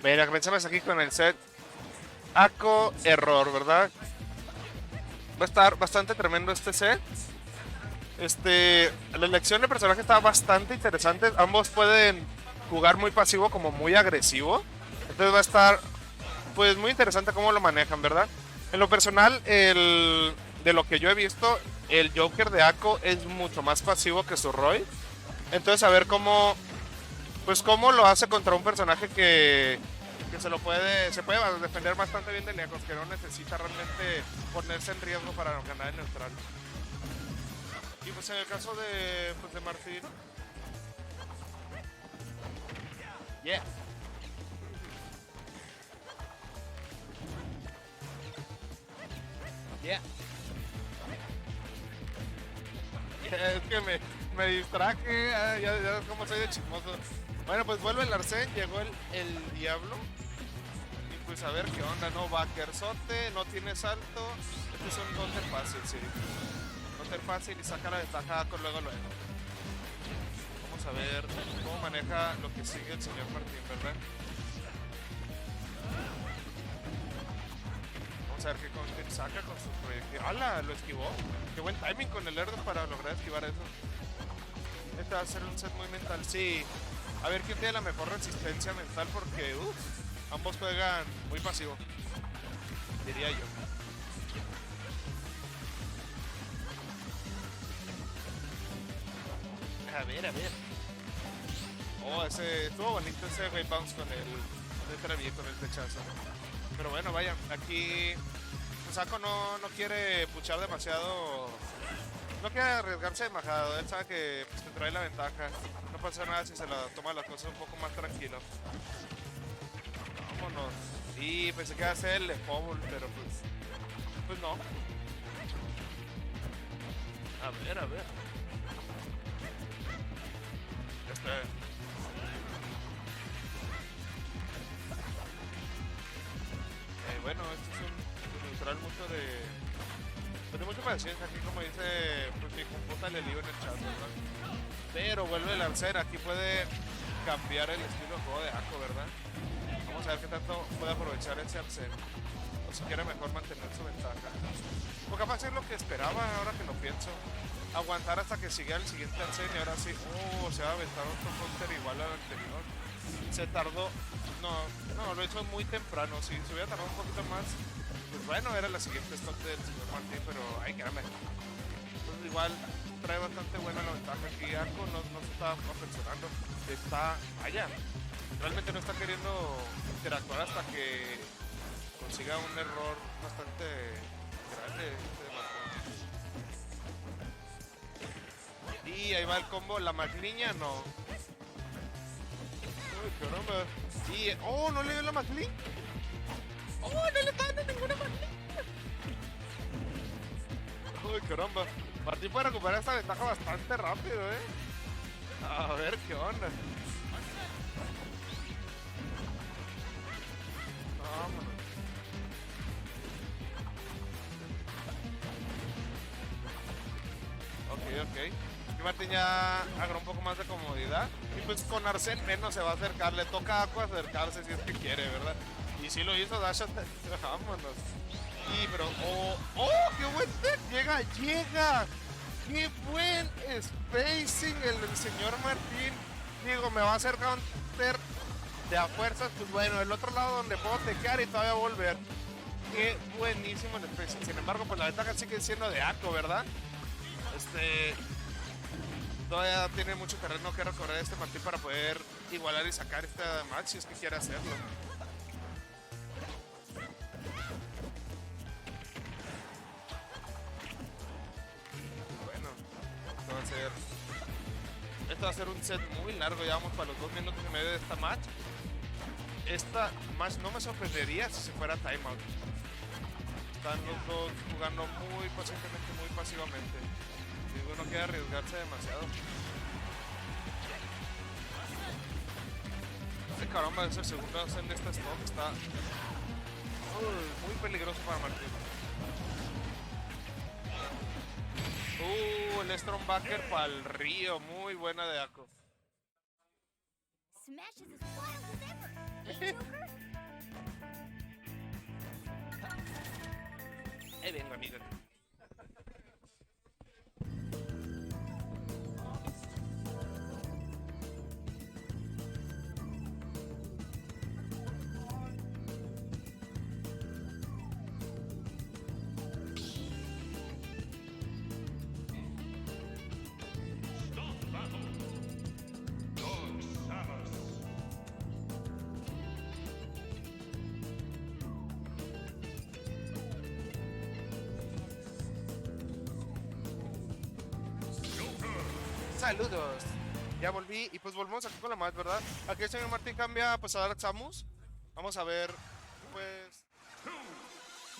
Mira, comenzamos aquí con el set Ako Error, ¿verdad? Va a estar bastante tremendo este set. La elección de personaje está bastante interesante. Ambos pueden jugar muy pasivo como muy agresivo. Entonces va a estar pues muy interesante cómo lo manejan, ¿verdad? En lo personal, de lo que yo he visto, el Joker de Ako es mucho más pasivo que su Roy. Entonces a ver cómo lo hace contra un personaje que se puede defender bastante bien de lejos, que no necesita realmente ponerse en riesgo para ganar el neutral. Y pues en el caso de Martín. Yeah. Yeah. Es que me distraje, ya como soy de chismoso. Bueno, pues vuelve el Arsene, llegó el Diablo. Y pues a ver qué onda, ¿no? Backersote, no tiene salto. Este es un counter fácil, sí. Counter fácil y saca la ventaja con luego. Vamos a ver cómo maneja lo que sigue el señor Martín, ¿verdad? Vamos a ver qué counter saca con su proyectil. ¡Hala! Lo esquivó. Qué buen timing con el Erdos para lograr esquivar eso. Este va a ser un set muy mental, sí. A ver quién tiene la mejor resistencia mental porque ambos juegan muy pasivo, diría yo. A ver. Oh, estuvo bonito ese wave bounce con el flechazo. Pero bueno, vaya, aquí Saco no quiere puchar demasiado. No quiere arriesgarse demasiado. Él sabe que pues, trae la ventaja. No pasa nada si se la toma las cosas un poco más tranquilo. Vámonos. Y pensé que iba a ser el fumble, pero pues no. A ver. Ya está. Bueno, este es un neutral mucho de mucha paciencia. Aquí como dice, pues mi computa le lío en el chat, ¿verdad? Pero vuelve el Arsene. Aquí puede cambiar el estilo de juego de Ako, ¿verdad? Vamos a ver qué tanto puede aprovechar ese Arsene. O si quiere mejor mantener su ventaja. O capaz es lo que esperaba ahora que lo pienso. Aguantar hasta que siga el siguiente Arsene y ahora sí. Se va a aventar otro counter igual al anterior. Se tardó. No, lo hizo muy temprano. Si se hubiera tardado un poquito más, pues bueno, era la siguiente stop del señor Martín, pero hay que darme. Entonces igual trae bastante buena la ventaja aquí. Ako no se está apresurando. Vaya, realmente no está queriendo interactuar hasta que consiga un error bastante grande de Martín. Y ahí va el combo, la McLean no. Uy, caramba. Y, no le dio la McLean. No le está dando ninguna McLean. Uy, caramba. Martín puede recuperar esta ventaja bastante rápido, A ver qué onda. Vámonos. Ok. Y Martín ya agarró un poco más de comodidad. Y pues con Arsene menos se va a acercar. Le toca a Ako acercarse si es que quiere, ¿verdad? Y si lo hizo Dash, vámonos. Pero, qué buen set. Llega. Qué buen spacing el señor Martín. Digo, me va a hacer counter de a fuerzas. Pues bueno, el otro lado donde puedo tequear y todavía volver. Qué buenísimo el spacing. Sin embargo, pues la ventaja sigue siendo de Ako, ¿verdad? Todavía tiene mucho terreno que recorrer este Martín para poder igualar y sacar este match si es que quiere hacerlo. Bueno, esto va a ser un set muy largo. Ya vamos para los 2 minutos y medio de esta match. Esta match no me sorprendería si se fuera timeout. Están los dos jugando muy pacientemente, muy pasivamente. Ninguno quiere arriesgarse demasiado. Este cabrón va a ser segundo en esta stop. Está muy peligroso para Martín. El Strombacker para el río. Muy buena de Ako. Venga, amiga. Saludos. Ya volví y pues volvemos aquí con la match, ¿verdad? Aquí el señor Martín cambia pues a Dark Samus. Vamos a ver, pues...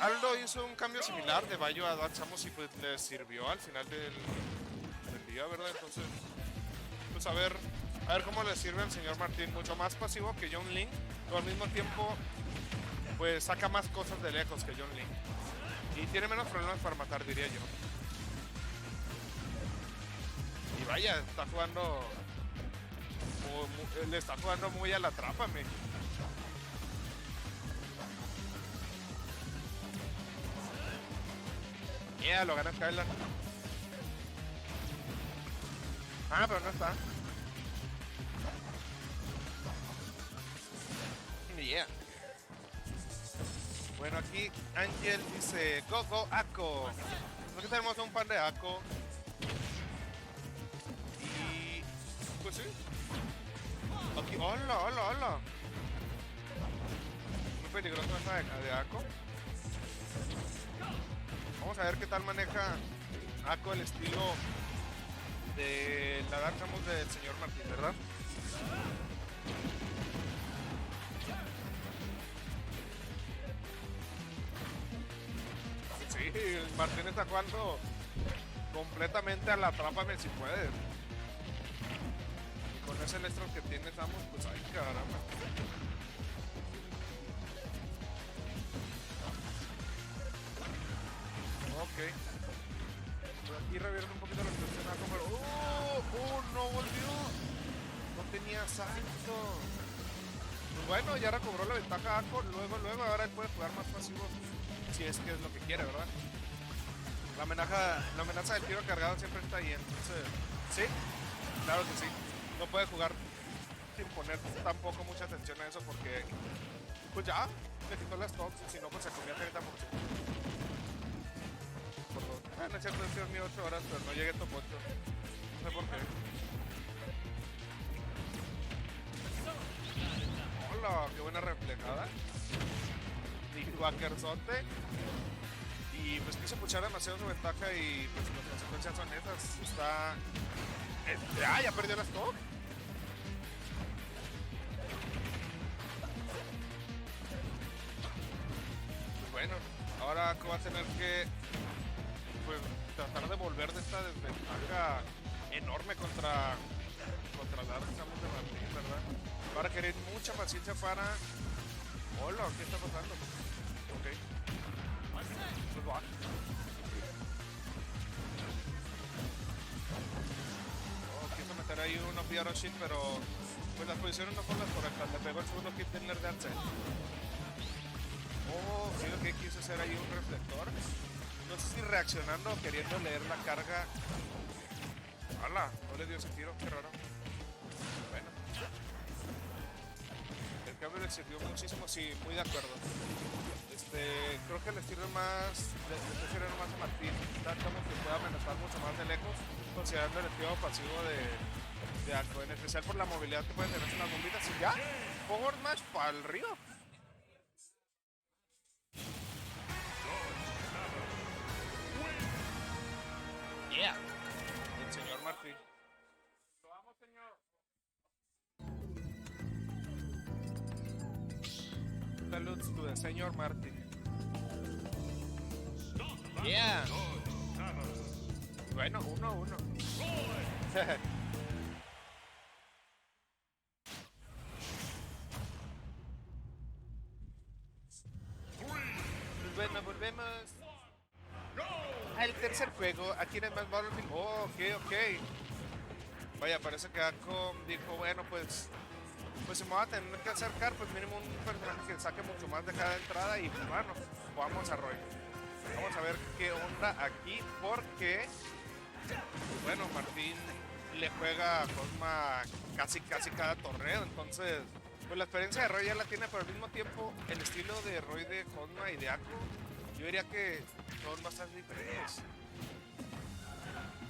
Aldo hizo un cambio similar de Bayo a Dark Samus y pues le sirvió al final del día, ¿verdad? Entonces, pues a ver cómo le sirve al señor Martín. Mucho más pasivo que John Link, pero al mismo tiempo pues saca más cosas de lejos que John Link. Y tiene menos problemas para matar, diría yo. Y vaya, está jugando... le está jugando muy a la trápame. Lo gana Skylar. Pero no está. Bueno, aquí Ángel dice Go, go, Ako. Aquí tenemos un pan de Ako. Y... pues sí. Aquí, hola. Muy peligroso esta de Ako. Vamos a ver qué tal maneja Ako el estilo de la Dark Samus del señor Martín, ¿verdad? Sí, Martín está jugando completamente a la trápame si puedes. Y con ese Electron que tiene Samus, pues ay caramba. Ok. Aquí revierte un poquito la situación a Ako, pero... no volvió. No tenía salto. Pues bueno, ya recobró la ventaja Ako. Luego, ahora él puede jugar más pasivo. Si es que es lo que quiere, ¿verdad? La amenaza del tiro cargado siempre está ahí, entonces... sí, claro que sí. No puede jugar sin poner tampoco mucha atención a eso porque... pues ya, le quitó las stocks y si no, pues se comía 30%. No es cierto, he dormido 8 horas, pero no llegué a top 8. No sé por qué. Hola, qué buena reflejada. Y Wackerzote. Y pues quiso puchar demasiado su ventaja y pues las consecuencias son esas. Está... ya perdió la stop. Pues bueno, ahora va a tener que pues tratar de volver de esta desventaja enorme contra Dark Samus de Martín, ¿verdad? Va a requerir mucha paciencia para... hola, ¿qué está pasando? Ok. Pues va. Quiso meter ahí un Opiaro Shit, pero pues las posiciones no fueron las correctas. Le pegó el segundo hit de Nerd Arce. Sí, lo que quiso hacer ahí un reflector. No sé si reaccionando o queriendo leer la carga. ¡Hala! No le dio ese tiro, qué raro. Bueno. El cambio le sirvió muchísimo, sí, muy de acuerdo. Creo que le sirve más, le sirve más a Martín. Como que puede amenazar mucho más de lejos, considerando el estilo pasivo de Ako, en especial por la movilidad que pueden tener en las bombitas. Y ya, Forward Smash para el río. Yeah, el señor Martín. Lo amo, señor. Saludos to the señor Martín. Yeah. Bueno, 1-1. Pues bueno, volvemos al tercer juego. Aquí en el más Battlefield. Oh, ok. Vaya, parece que Ako dijo, bueno, pues si me voy a tener que acercar, pues mínimo un personaje que saque mucho más de cada entrada y pues bueno, vamos a Roy. Vamos a ver qué onda aquí, porque pues bueno, Martín le juega a Cosma casi cada torneo, entonces pues la experiencia de Roy ya la tiene, pero al mismo tiempo el estilo de Roy de Cosma y de Ako, yo diría que son bastante diferentes.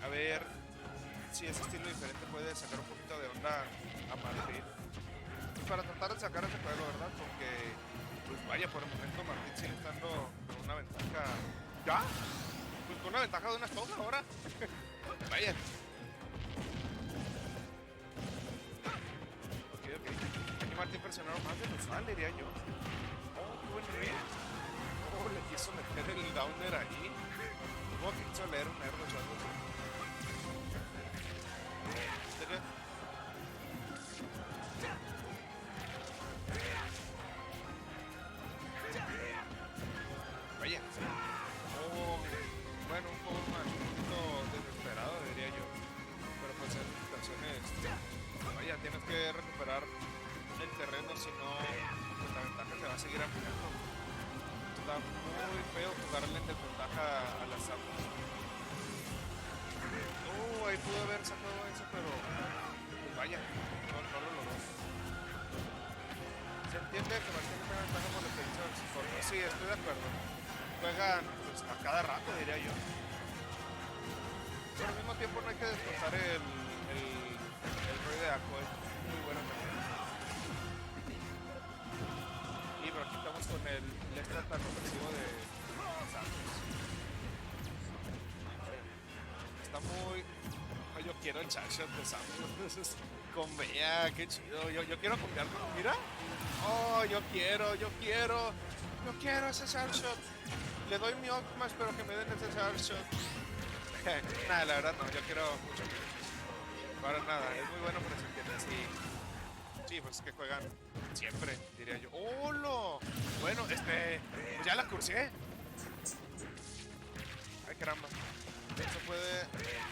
A ver si ese estilo diferente puede sacar un poquito de onda a Martín. Pues para tratar de sacar ese juego, ¿verdad? Porque, pues vaya, por el momento Martín sigue estando con una ventaja. ¿Ya? Pues con una ventaja de una sola ahora. Vaya. Ok. Aquí Martín presionaron más de lo usual, diría yo. Oh, qué buen nivel. Oh, le quiso meter el downer ahí. Supongo que quiso leer un error o algo así. Vaya. Oh, bueno, un poquito desesperado, diría yo. Pero pues en situaciones, vaya, tienes que recuperar el terreno, si no, pues la ventaja te va a seguir ampliando. Está muy feo jugarle en desventaja a las armas. Ahí pudo haber sacado eso, pero pues vaya, no lo logró. Se entiende que Martín tiene ventaja por la experiencia del soporte. Sí, estoy de acuerdo. Juegan pues, a cada rato, diría yo. Pero al mismo tiempo no hay que descontar el Roy de Ako, es muy bueno también. Y pero aquí estamos con el extra tan ofensivo de Santos. Está muy... Yo quiero el charshot de Santos. Con Bea, qué chido. Yo quiero copiarlo. Mira. Oh, yo quiero ese charshot. Le doy mi Optimus, pero que me den ese charshot. Nada, la verdad no, yo quiero mucho. Para nada, es muy bueno, pero se entiende así. Sí, pues que juegan siempre, diría yo. ¡Holo! Bueno, pues ya la cursé. Ay, caramba. Eso puede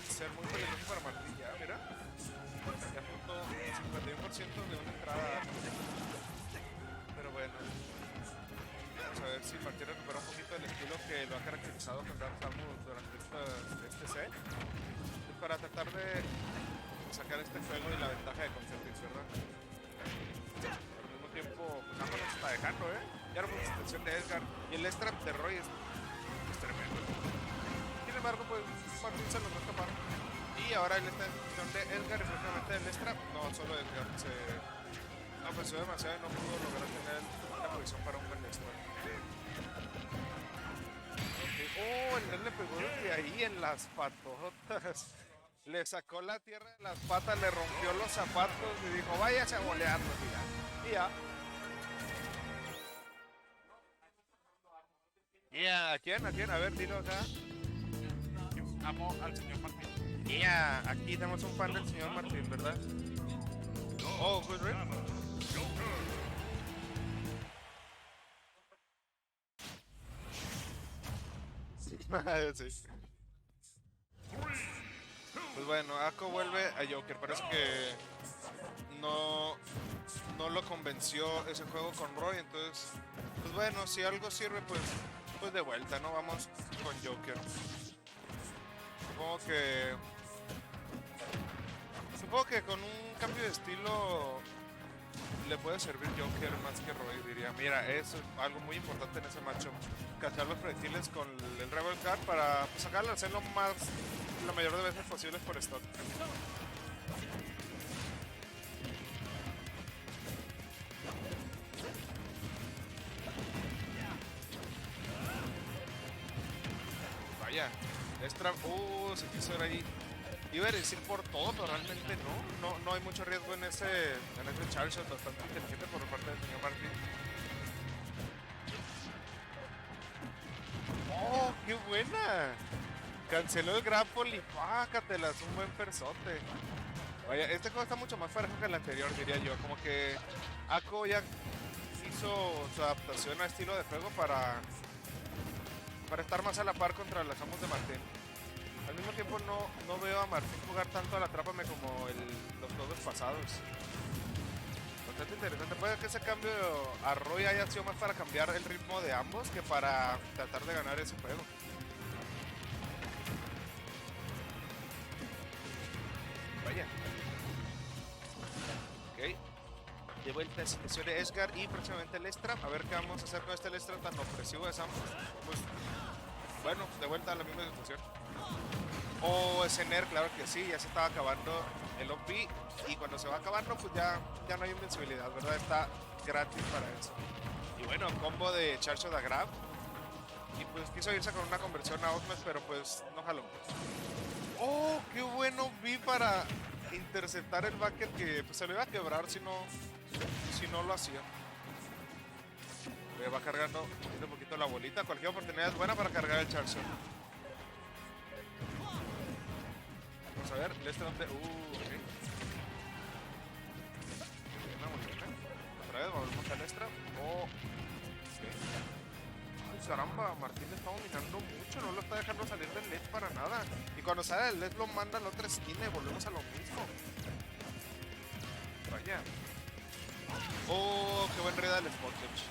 ser muy peligroso para Martín, ya, mira. Ya punto 51% de una entrada. Pero bueno. Vamos a ver si Martín recupera un poquito del estilo que lo ha caracterizado con Dark Samus durante este set. Pues para tratar de sacar este juego y la ventaja de Concertix, ¿verdad? Pero al mismo tiempo, pues ambos nos está dejando, Ya no fue extensión de Edgar. Y el extra de Roy es tremendo. Sin embargo, pues Martín se logró escapar. Y ahora el extra de Edgar y prácticamente el extra, no solo Edgar, se apreció demasiado y no pudo lograr tener la posición para un buen extra. Okay. Oh, el le pegó desde ahí en las patotas. Le sacó la tierra de las patas, le rompió los zapatos y dijo, váyase a bolearlo, tía. Y ya. ¿A quién? A ver, dilo acá. Yo amo al señor Martín. Aquí tenemos un fan del señor Martín, ¿verdad? Oh, good rip. Sí. Pues bueno, Ako vuelve a Joker. Parece que no lo convenció ese juego con Roy. Entonces, pues bueno, si algo sirve, pues de vuelta, ¿no? Vamos con Joker. Supongo que con un cambio de estilo le puede servir Joker más que Roy, diría. Mira, eso es algo muy importante en ese matchup. Cachar los proyectiles con el Rebel Card para pues, sacarlo, hacerlo la mayor de veces posibles por stock. Vaya, se quiso ir ahí. Iba a decir por todo, pero realmente no hay mucho riesgo en ese charge shot, bastante inteligente por parte del señor Martín. Oh, qué buena! Canceló el grapple y pácatelas, un buen persote. Vaya, este juego está mucho más parejo que el anterior, diría yo. Como que Ako ya hizo su adaptación a estilo de juego para estar más a la par contra los amos de Martín. Al mismo tiempo no veo a Martín jugar tanto a la Atrápame como los juegos pasados. Bastante interesante. Puede que ese cambio a Roy haya sido más para cambiar el ritmo de ambos que para tratar de ganar ese juego. Vaya. Ok. De vuelta a situación de Edgar y próximamente Lestra. A ver qué vamos a hacer con este Lestra tan opresivo de Samus. Pues bueno, de vuelta a la misma situación. O Sner, claro que sí, ya se estaba acabando el OP y cuando se va acabando pues ya no hay invencibilidad, ¿verdad? Está gratis para eso. Y bueno, combo de Charge de Grab. Y pues quiso irse con una conversión a Osmes, pero pues no jaló. ¡Oh, qué bueno vi para interceptar el bucket que pues, se lo iba a quebrar si no lo hacía! Va cargando un poquito la bolita. Cualquier oportunidad es buena para cargar el Charger. Vamos a ver, Lestra donde. Ok. Muy buena. Otra vez volvemos a Lestra. Oh. Okay. Ay, caramba, Martín le está dominando mucho. No lo está dejando salir del LED para nada. Y cuando sale del LED lo manda a la otra esquina y volvemos a lo mismo. Vaya. Oh, qué buen red del spot touch.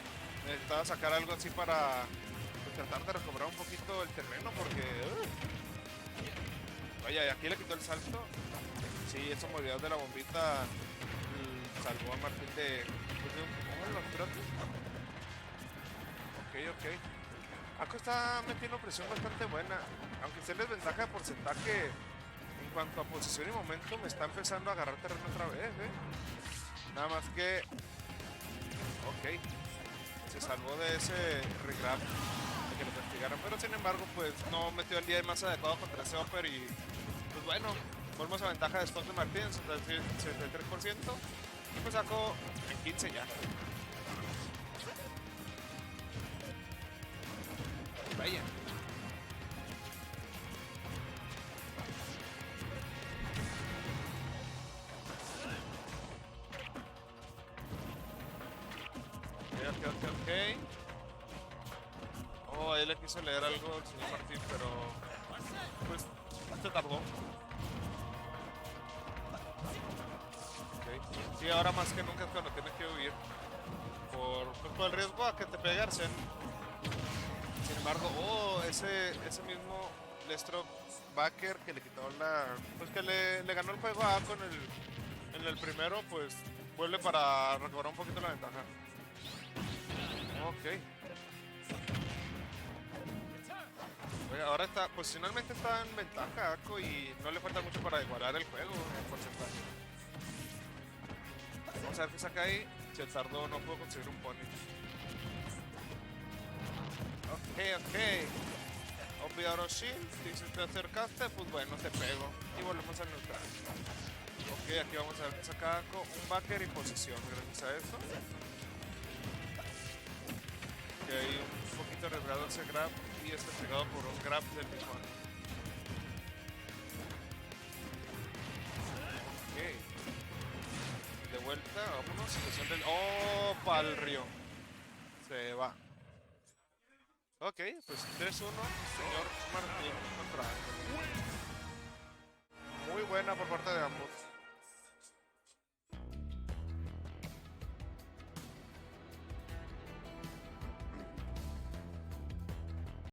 Necesitaba sacar algo así para tratar de recobrar un poquito el terreno porque... Vaya, y aquí le quitó el salto. Sí, esa movilidad de la bombita salvó a Martín de un los trotes. Ok. Ako está metiendo presión bastante buena. Aunque esté en desventaja de porcentaje en cuanto a posición y momento, me está empezando a agarrar terreno otra vez, Nada más que... Ok. Se salvó de ese regrab de que lo castigaron, pero sin embargo pues no metió el día más adecuado contra ese upper y pues bueno, volvemos a ventaja de stock de Martín, 73%, y pues sacó en 15 ya. Vaya. Ok. Oh, ahí le quiso leer algo al señor Martín, pero pues se tardó. Ok. Sí, ahora más que nunca es cuando tienes que huir por el riesgo a que te pegue Arsene. Sin embargo, ese mismo Lestro Backer que le quitó pues que le ganó el juego a Ako en el primero, pues vuelve para recobrar un poquito la ventaja. Ok. Oye, ahora está, posicionalmente está en ventaja Ako y no le falta mucho para igualar el juego en porcentaje. Vamos a ver qué saca ahí. Si el Sardo no puedo conseguir un pony. Ok. Obviaron shield. Si te acercaste, pues bueno, te pego. Y volvemos a neutral. Ok, aquí vamos a ver qué saca Ako. Un backer y posición, gracias a eso. Que hay un poquito arriesgado ese grab y está pegado por un grab del mismo. Ok. De vuelta, vámonos. Situación del... ¡Oh! Pa'l río. Se va. Ok, pues 3-1, señor Martín contra... Muy buena por parte de ambos.